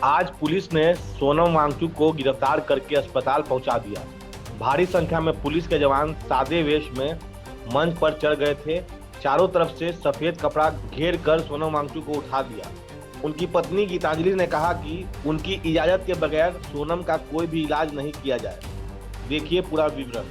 आज पुलिस ने सोनम वांगचुक को गिरफ्तार करके अस्पताल पहुंचा दिया। भारी संख्या में पुलिस के जवान सादे वेश में मंच पर चढ़ गए थे। चारों तरफ से सफेद कपड़ा घेर कर सोनम वांगचुक को उठा दिया। उनकी पत्नी गीतांजलि ने कहा कि उनकी इजाजत के बगैर सोनम का कोई भी इलाज नहीं किया जाए। देखिए पूरा विवरण।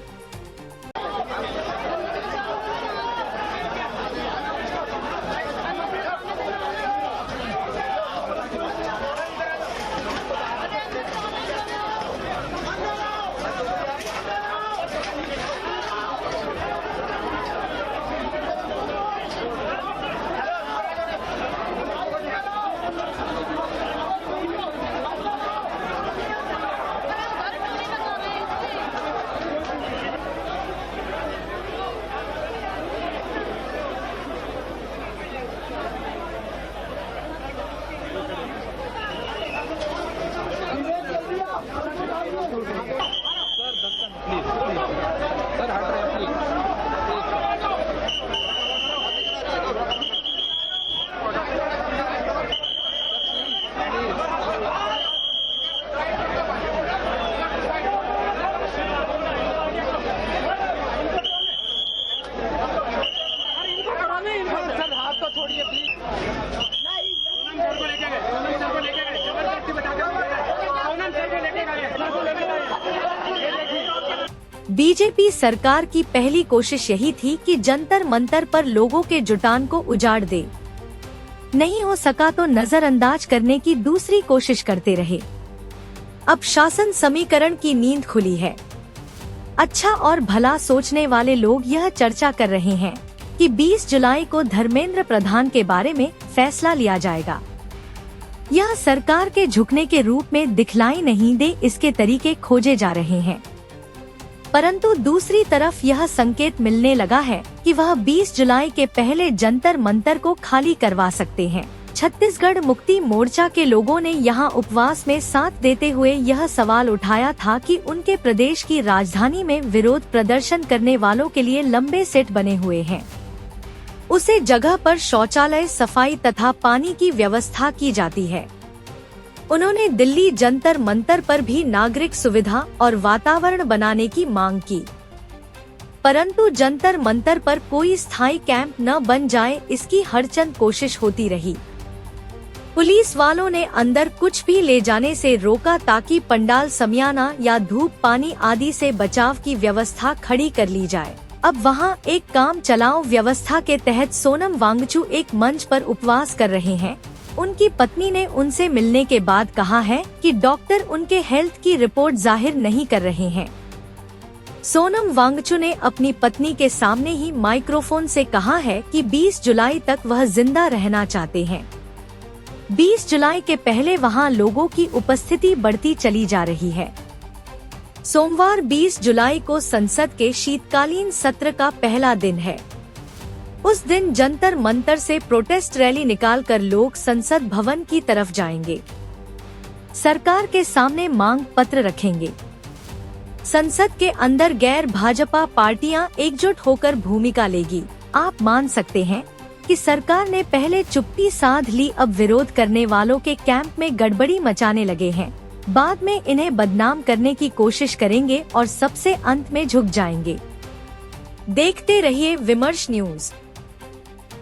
बीजेपी सरकार की पहली कोशिश यही थी कि जंतर मंतर पर लोगों के जुटान को उजाड़ दे। नहीं हो सका तो नजरअंदाज करने की दूसरी कोशिश करते रहे। अब शासन समीकरण की नींद खुली है। अच्छा और भला सोचने वाले लोग यह चर्चा कर रहे हैं कि 20 जुलाई को धर्मेंद्र प्रधान के बारे में फैसला लिया जाएगा। यह सरकार के झुकने के रूप में दिखलाई नहीं दे, इसके तरीके खोजे जा रहे हैं। परंतु दूसरी तरफ यह संकेत मिलने लगा है कि वह 20 जुलाई के पहले जंतर मंतर को खाली करवा सकते हैं। छत्तीसगढ़ मुक्ति मोर्चा के लोगों ने यहां उपवास में साथ देते हुए यह सवाल उठाया था कि उनके प्रदेश की राजधानी में विरोध प्रदर्शन करने वालों के लिए लंबे सेट बने हुए हैं। उसे जगह पर शौचालय, सफाई तथा पानी की व्यवस्था की जाती है। उन्होंने दिल्ली जंतर मंतर पर भी नागरिक सुविधा और वातावरण बनाने की मांग की, परंतु जंतर मंतर पर कोई स्थायी कैंप न बन जाए, इसकी हरचंद कोशिश होती रही। पुलिस वालों ने अंदर कुछ भी ले जाने से रोका ताकि पंडाल समियाना या धूप पानी आदि से बचाव की व्यवस्था खड़ी कर ली जाए। अब वहां एक काम चलाओ व्यवस्था के तहत सोनम वांगचुक एक मंच पर उपवास कर रहे हैं। उनकी पत्नी ने उनसे मिलने के बाद कहा है कि डॉक्टर उनके हेल्थ की रिपोर्ट जाहिर नहीं कर रहे हैं। सोनम वांगचुक ने अपनी पत्नी के सामने ही माइक्रोफोन से कहा है कि 20 जुलाई तक वह जिंदा रहना चाहते हैं। 20 जुलाई के पहले वहां लोगों की उपस्थिति बढ़ती चली जा रही है। सोमवार 20 जुलाई को संसद के शीतकालीन सत्र का पहला दिन है। उस दिन जंतर मंतर से प्रोटेस्ट रैली निकालकर लोग संसद भवन की तरफ जाएंगे। सरकार के सामने मांग पत्र रखेंगे। संसद के अंदर गैर भाजपा पार्टियां एकजुट होकर भूमिका लेगी। आप मान सकते हैं कि सरकार ने पहले चुप्पी साध ली, अब विरोध करने वालों के कैंप में गड़बड़ी मचाने लगे हैं। बाद में इन्हें बदनाम करने की कोशिश करेंगे और सबसे अंत में झुक जाएंगे। देखते रहिए विमर्श न्यूज।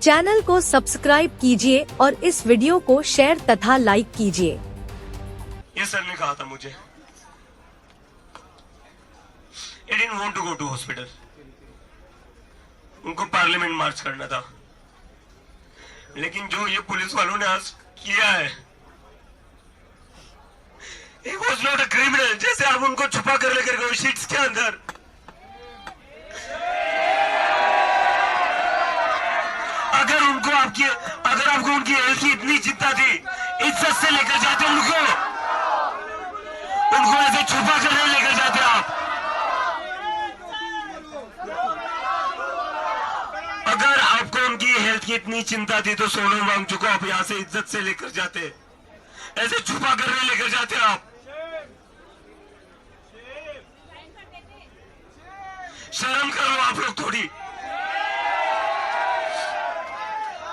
चैनल को सब्सक्राइब कीजिए और इस वीडियो को शेयर तथा लाइक कीजिए। ये सर ने कहा था मुझे, I didn't want to go to hospital. उनको पार्लियामेंट मार्च करना था, लेकिन जो ये पुलिस वालों ने आज किया है, He was not a criminal। जैसे आप उनको छुपा कर लेकर गए शीट्स के अंदर, अगर आपको उनकी हेल्थ की इतनी चिंता थी, इज्जत से लेकर जाते उनको ऐसे छुपा कर नहीं लेकर जाते आप। अगर आपको उनकी हेल्थ की इतनी चिंता थी तो सोनम वांगचुक को आप यहां से इज्जत से लेकर जाते, ऐसे छुपा कर नहीं लेकर जाते आप। शर्म करो आप लोग थोड़ी।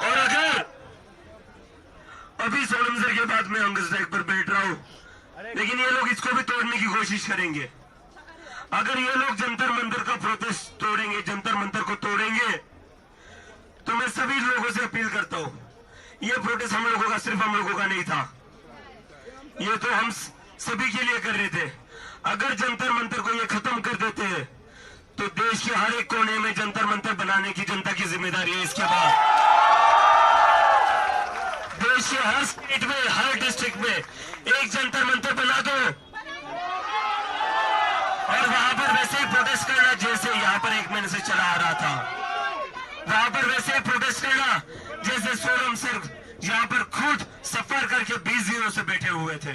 और अगर अभी सोनम सर के बाद में अंग स्ट्राइक पर बैठ रहा हूं हूं, लेकिन ये लोग इसको भी तोड़ने की कोशिश करेंगे। अगर ये लोग जंतर मंतर का प्रोटेस्ट तोड़ेंगे, जंतर मंतर को तोड़ेंगे, तो मैं सभी लोगों से अपील करता हूं, ये प्रोटेस्ट हम लोगों का, सिर्फ हम लोगों का नहीं था, ये तो हम सभी के लिए कर रहे थे। अगर जंतर मंतर को ये खत्म कर देते हैं तो देश के हर एक कोने में जंतर मंतर बनाने की जनता की जिम्मेदारी है। इसके बाद देश के हर स्टेट में, हर डिस्ट्रिक्ट में एक जंतर मंतर बना दो और वहां पर वैसे ही प्रोटेस्ट करना जैसे यहाँ पर 1 महीने से चला आ रहा था। वहां पर वैसे ही प्रोटेस्ट करना जैसे सोनम सर यहाँ पर खुद सफर करके 20 दिनों से बैठे हुए थे।